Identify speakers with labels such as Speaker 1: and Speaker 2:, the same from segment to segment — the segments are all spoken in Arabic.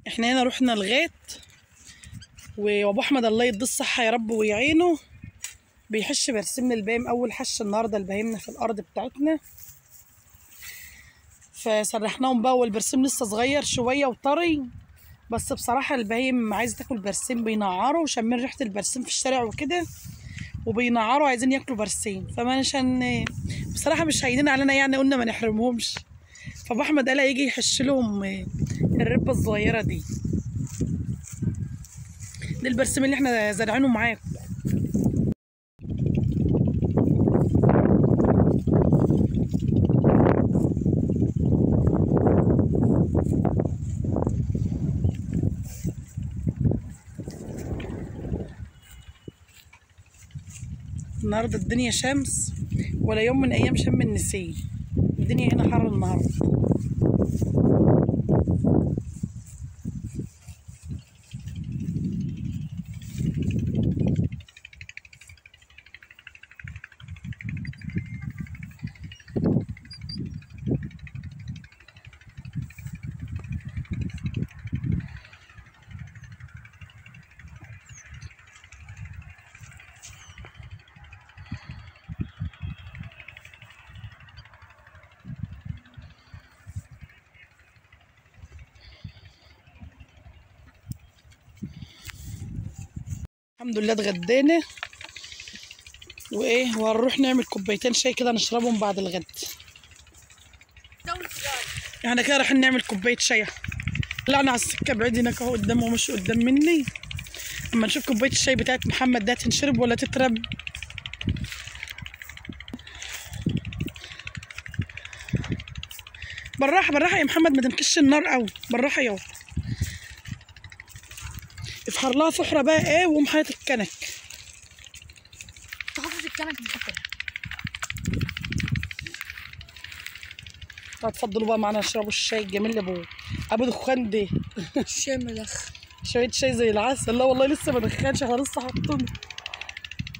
Speaker 1: احنا هنا رحنا الغيط، وابو احمد الله يديه الصحه يا رب ويعينه بيحش برسمنا البهايم. اول حش النهارده البهايمنا في الارض بتاعتنا، فسرحناهم بقى، والبرسيم لسه صغير شويه وطري، بس بصراحه البهايم عايزه تاكل برسيم، بينعروا وشامين ريحه البرسيم في الشارع وكده، وبينعروا عايزين ياكلوا برسيم. فما عشان بصراحه مش هينين علينا يعني، قلنا ما نحرمهمش. فابو احمد قال هيجي يحش لهم الربه الصغيره دي البرسيم اللي احنا زارعينه معاكم. النهارده الدنيا شمس ولا يوم من ايام شم النسيم، الدنيا هنا حر النهارده. الحمد لله اتغدينا وايه، وهنروح نعمل كوبايتين شاي كده نشربهم بعد الغد. احنا كده رايحين نعمل كوبايه شاي. طلعنا على السكه بعيد هناك اهو قدامه ومش قدام مني، اما نشوف كوبايه الشاي بتاعت محمد ده تنشرب ولا تترب. بالراحه بالراحه يا محمد، ما تنكش النار قوي، بالراحه يابا. افحر لها فحره بقى ايه وقوم حاطط الكنك.
Speaker 2: تحطش الكنك بحطها.
Speaker 1: اتفضلوا بقى معانا نشربوا الشاي الجميل ابو دخان ده.
Speaker 2: الشاي مدخن.
Speaker 1: شويه شاي زي العسل. لا والله لسه ما دخنش، احنا لسه حاطينه،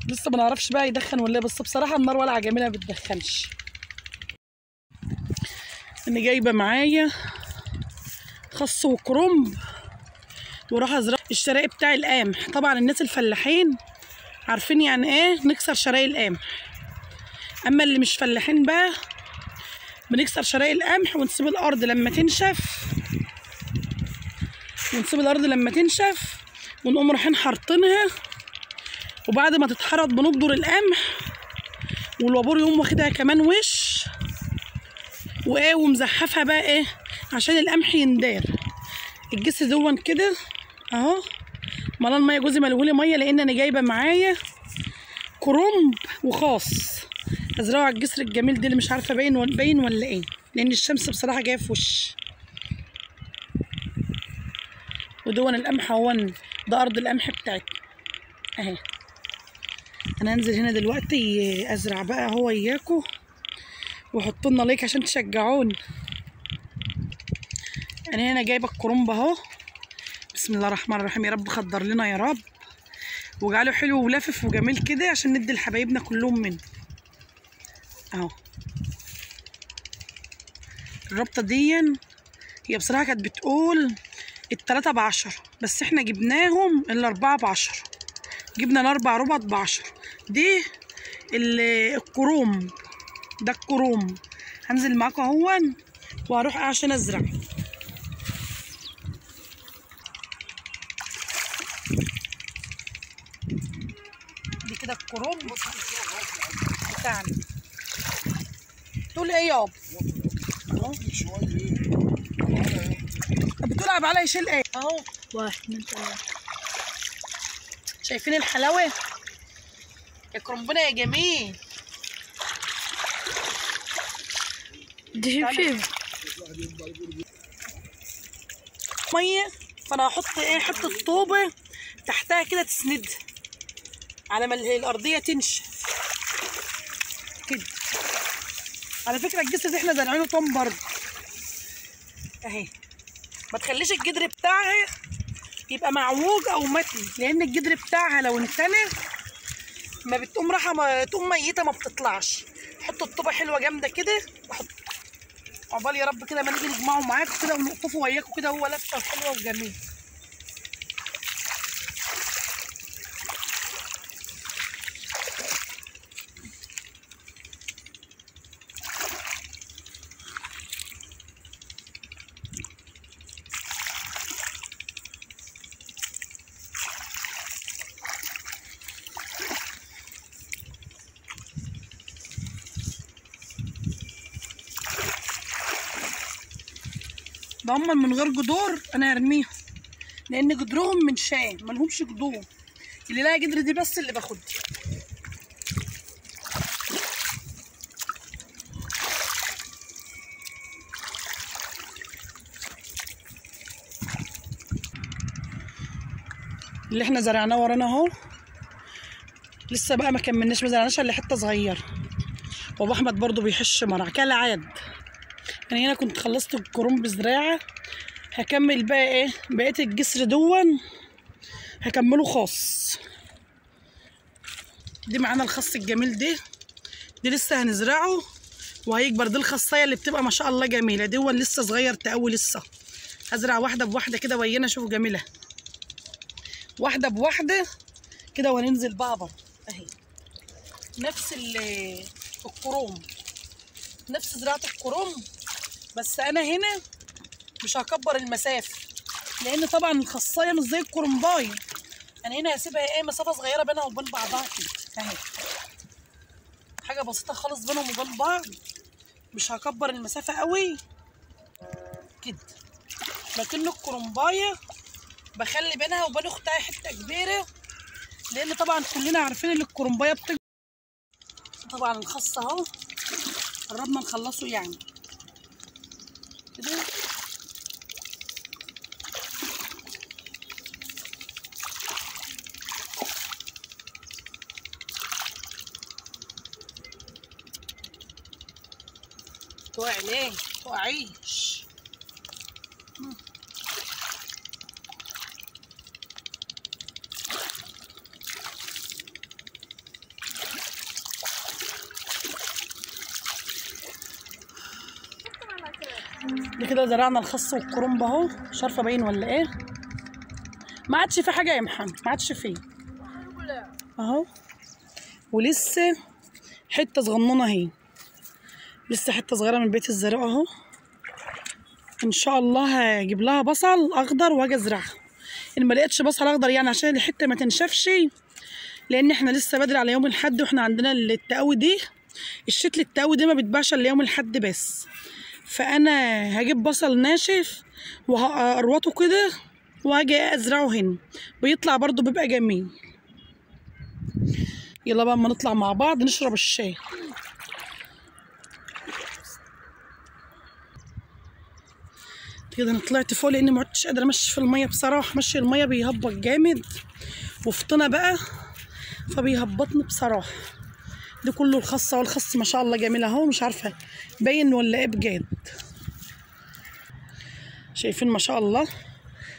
Speaker 1: لسه ما نعرفش بقى يدخن ولا ايه، بس بصراحه النار ولعه جميله ما بتدخنش. انا جايبه معايا خس وكرنب وراح ازرع الشرايق بتاع القمح. طبعا الناس الفلاحين عارفين يعني ايه نكسر شرايق القمح، اما اللي مش فلاحين بقى بنكسر شرايق القمح ونسيب الارض لما تنشف، ونقوم رايحين حارطينها، وبعد ما تتحرط بنبدر القمح، والوابور يقوم واخدها كمان وش وايه، ومزحفها بقى ايه عشان القمح يندار. الجس دون كده اهو ملان ميه، جوزي ملهولي ميه لان انا جايبه معايا كرنب وخاص ازرعه على الجسر الجميل ده اللي مش عارفه باين ولا ايه، لان الشمس بصراحه جايه في وش. ودون القمح اهو، ده ارض القمح بتاعتنا اهي. انا هنزل هنا دلوقتي ازرع بقى اهو وياكم، وحطوا لنا لايك عشان تشجعوني. انا هنا جايبه الكرنب اهو، بسم الله الرحمن الرحيم، يا رب خضر لنا يا رب وجعله حلو ولافف وجميل كده عشان ندي لحبايبنا كلهم منه اهو. الربطه دي هي بصراحه كانت بتقول ال3 ب10، بس احنا جبناهم ال4 ب10، جبنا ال4 ربط ب10. دي الكروم، ده الكروم. هنزل معاكم اهون وهروح عشان ازرع. دي كده الكروم بتاعنا. تقول ايه يابا؟ بتلعب عليا يشيل ايه اهو.
Speaker 2: 1 2 3.
Speaker 1: شايفين الحلاوه يا كرنبنا يا جميل.
Speaker 2: دي شبشب
Speaker 1: ميه، فانا هحط ايه، حته طوبه تحتها كده تسندها على ما الارضيه تنشف كده. على فكره الجسر ده احنا زارعينه طن برضه اهي، ما تخليش الجدر بتاعها يبقى معوج او متني، لان الجدر بتاعها لو انتنى ما بتقوم راحه تقوم ميته ما بتطلعش. حط الطوبه حلوه جامده كده، وحط عقبال يا رب كده ما نيجي نجمعه معاكم كده ونقطفه وياكم كده وهو لابسه وحلوه وجميل. ده هما من غير جذور انا هرميهم، لان جذرهم من شام ملهمش جذور، اللي لها جدر دي بس اللي باخدها. اللي احنا زرعناه ورانا اهو، لسه بقى ما كملناش، ما زرعناش الا حته صغيره. وابو احمد برضو بيحش مرع كالعاد. يعني هنا كنت خلصت الكرنب بزراعه، هكمل بقى ايه بقيه الجسر دون هكمله خاص. دي معانا الخس الجميل دي لسه هنزرعه وهيكبر. دي الخصايه اللي بتبقى ما شاء الله جميله، دي هو لسه صغير تقوي. لسه هزرع واحده بواحده كده ويانا، شوفوا جميله واحده بواحده كده وهننزل بقى برضه اهي. نفس الكرنب، نفس زراعه الكرنب، بس انا هنا مش هكبر المسافه، لان طبعا الخصايه مش زي الكرنبايه. انا هنا هسيبها ايه مسافه صغيره بينها وبين بعضها كده اهي، حاجه بسيطه خالص بينهم وبين بعض، مش هكبر المسافه قوي كده. لكن الكرنبايه بخلي بينها وبين اختها حته كبيره، لان طبعا كلنا عارفين ان الكرنبايه بتكبر. طبعا الخس اهو قربنا نخلصه يعني كده. توقع ليه؟ توقعيش. دي كده زرعنا الخس والكرنب اهو، مش عارفه باين ولا ايه. ما عادش في حاجه يا محمد، ما عادش فيه اهو. ولسه حته صغننه اهي، لسه حته صغيره من بيت الزرع اهو. ان شاء الله هجيب لها بصل اخضر واجي ازرعها. ان ما لقيتش بصل اخضر يعني عشان الحته ما تنشفش، لان احنا لسه بدري على يوم الحد، واحنا عندنا التقاوي دي، الشتل التقاوي دي ما بتباعش الا يوم الحد بس. فانا هجيب بصل ناشف وهقروطه كده وهاجي ازرعه هنا، بيطلع برضو بيبقى جميل. يلا بقى اما نطلع مع بعض نشرب الشاي. كده انا طلعت فوق لاني ما عدتش قادره امشي في الميه بصراحه، مشي الميه بيهبط جامد وفطنا بقى فبيهبطني بصراحه. ده كله الخصه، والخص ما شاء الله جميل اهو، مش عارفه باين ولا ايه بجد. شايفين ما شاء الله،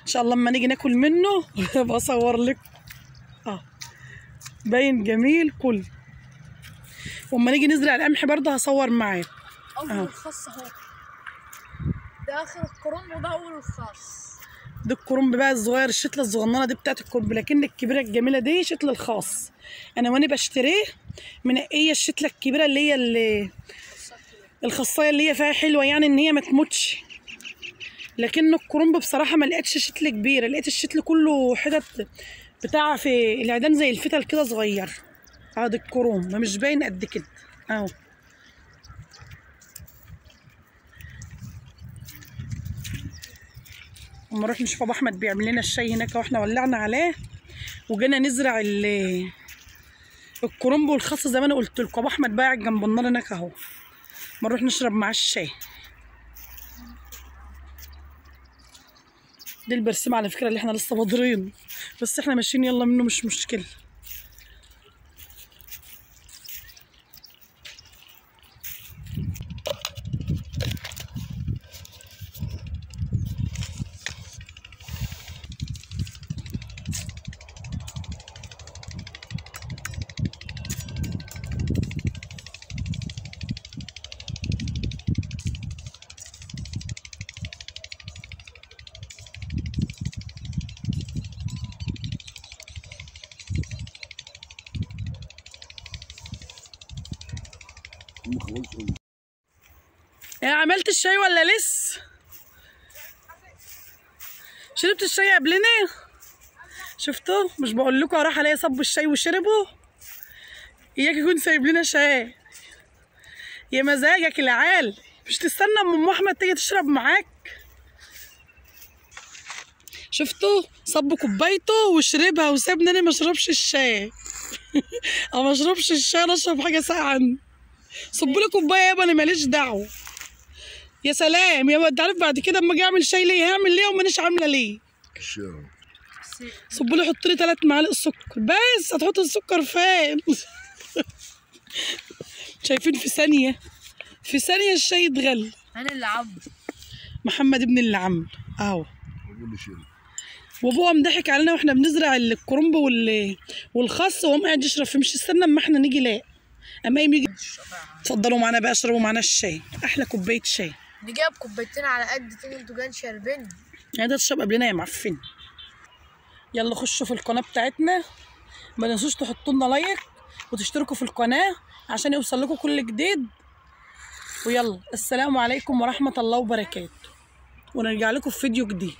Speaker 1: ان شاء الله اما نيجي ناكل منه بصور لك باين جميل كل. واما نيجي نزرع القمح برضه هصور معاه.
Speaker 2: اول الخس اهو، ده اخر الكرنب وده اول الخس.
Speaker 1: ده الكرنب بقى الصغير، الشتله الصغننه دي بتاعت الكرنب، لكن الكبيره الجميله دي شتله الخاص. انا وانا بشتريه منقيه الشتله الكبيره اللي هي الخصايه اللي هي فيها حلوه، يعني ان هي ما تموتش. لكن الكرنب بصراحه ما لقيتش شتله كبيره، لقيت الشتل كله حتت بتاع في العيدان زي الفتل كده صغير. ادي الكرنب مش باين قد كده اهو. اما نروح نشوف ابو احمد بيعمل لنا الشاي هناك، واحنا ولعنا عليه وجينا نزرع الكرنب والخس زي ما انا قلت لكم. ابو احمد بايع جنب النار هناك اهو، ما نروح نشرب معاه الشاي. دي البرسيم على فكره اللي احنا لسه بادرين، بس احنا ماشيين يلا منه مش مشكله. ايه عملت الشاي ولا لسه؟ شربت الشاي قبلنا؟ شفتوا؟ مش بقول لكم راح الاقي صبوا الشاي وشربوا؟ اياك يكون سايب لنا شاي. يا مزاجك العال، مش تستنى اما ام احمد تيجي تشرب معاك؟ شفتوا؟ صب كوبايته وشربها وسابني انا ما اشربش الشاي. او ما اشربش الشاي، انا اشرب حاجه ساقعه. صب لي كوبايه يابا، انا ماليش دعوه. يا سلام يابا، انت عارف بعد كده اما اجي اعمل شاي ليه هعمل ليه ومانيش عامله ليه؟ صب لي، حط لي 3 معالق سكر بس. هتحط السكر فين؟ شايفين؟ في ثانيه الشاي اتغلى.
Speaker 2: انا اللي عم
Speaker 1: محمد ابن اللي عمل اهو. وابوه قام ضحك علينا واحنا بنزرع الكرنب والخس، وقام قاعد يشرب فيه. مش استنى اما احنا نيجي، لا اما يجي. اتفضلوا معانا بقى، اشربوا معانا الشاي، احلى كوبايه شاي.
Speaker 2: دي جايب كوبايتين على قد تاني، انتوا جايين شاربين.
Speaker 1: يعني ده تشرب قبلنا يا معفن. يلا خشوا في القناه بتاعتنا، ما تنسوش تحطوا لنا لايك وتشتركوا في القناه عشان يوصل لكم كل جديد. ويلا السلام عليكم ورحمه الله وبركاته، ونرجع لكم في فيديو جديد.